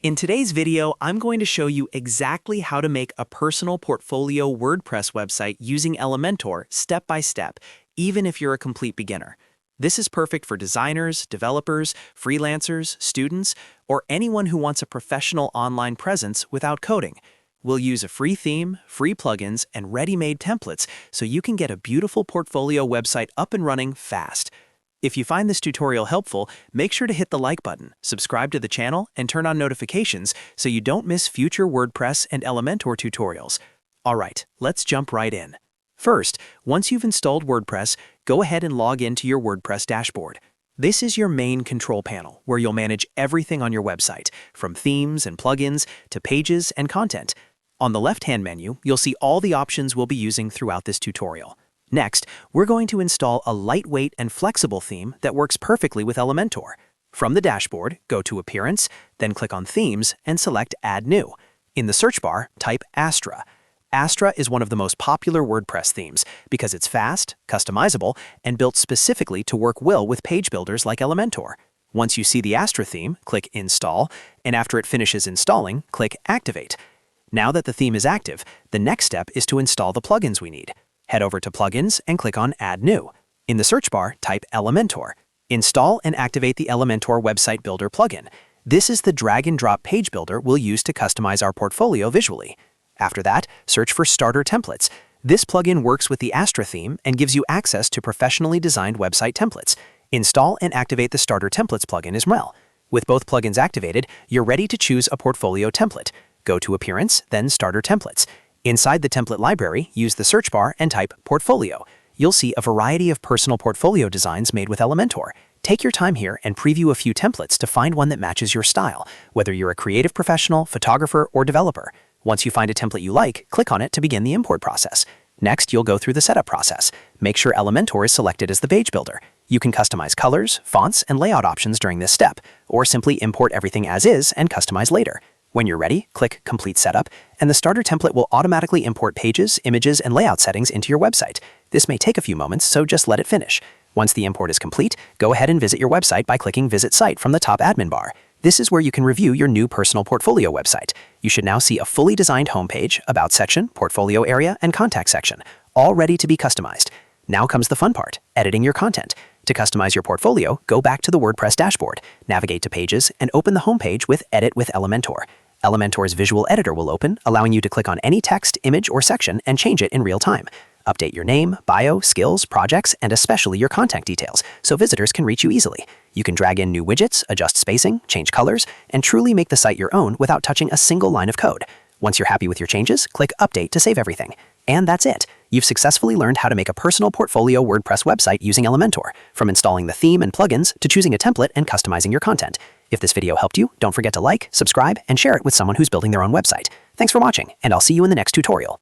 In today's video, I'm going to show you exactly how to make a personal portfolio WordPress website using Elementor step by step, even if you're a complete beginner. This is perfect for designers, developers, freelancers, students, or anyone who wants a professional online presence without coding. We'll use a free theme, free plugins, and ready-made templates so you can get a beautiful portfolio website up and running fast. If you find this tutorial helpful, make sure to hit the like button, subscribe to the channel, and turn on notifications so you don't miss future WordPress and Elementor tutorials. Alright, let's jump right in. First, once you've installed WordPress, go ahead and log into your WordPress dashboard. This is your main control panel, where you'll manage everything on your website, from themes and plugins to pages and content. On the left-hand menu, you'll see all the options we'll be using throughout this tutorial. Next, we're going to install a lightweight and flexible theme that works perfectly with Elementor. From the dashboard, go to Appearance, then click on Themes and select Add New. In the search bar, type Astra. Astra is one of the most popular WordPress themes because it's fast, customizable, and built specifically to work well with page builders like Elementor. Once you see the Astra theme, click Install, and after it finishes installing, click Activate. Now that the theme is active, the next step is to install the plugins we need. Head over to Plugins and click on Add New. In the search bar, type Elementor. Install and activate the Elementor Website Builder plugin. This is the drag-and-drop page builder we'll use to customize our portfolio visually. After that, search for Starter Templates. This plugin works with the Astra theme and gives you access to professionally designed website templates. Install and activate the Starter Templates plugin as well. With both plugins activated, you're ready to choose a portfolio template. Go to Appearance, then Starter Templates. Inside the template library, use the search bar and type Portfolio. You'll see a variety of personal portfolio designs made with Elementor. Take your time here and preview a few templates to find one that matches your style, whether you're a creative professional, photographer, or developer. Once you find a template you like, click on it to begin the import process. Next, you'll go through the setup process. Make sure Elementor is selected as the page builder. You can customize colors, fonts, and layout options during this step, or simply import everything as is and customize later. When you're ready, click Complete Setup, and the starter template will automatically import pages, images, and layout settings into your website. This may take a few moments, so just let it finish. Once the import is complete, go ahead and visit your website by clicking Visit Site from the top admin bar. This is where you can review your new personal portfolio website. You should now see a fully designed homepage, About section, Portfolio area, and Contact section, all ready to be customized. Now comes the fun part, editing your content. To customize your portfolio, go back to the WordPress dashboard, navigate to Pages, and open the homepage with Edit with Elementor. Elementor's visual editor will open, allowing you to click on any text, image, or section and change it in real time. Update your name, bio, skills, projects, and especially your contact details, so visitors can reach you easily. You can drag in new widgets, adjust spacing, change colors, and truly make the site your own without touching a single line of code. Once you're happy with your changes, click Update to save everything. And that's it. You've successfully learned how to make a personal portfolio WordPress website using Elementor, from installing the theme and plugins to choosing a template and customizing your content. If this video helped you, don't forget to like, subscribe, and share it with someone who's building their own website. Thanks for watching, and I'll see you in the next tutorial.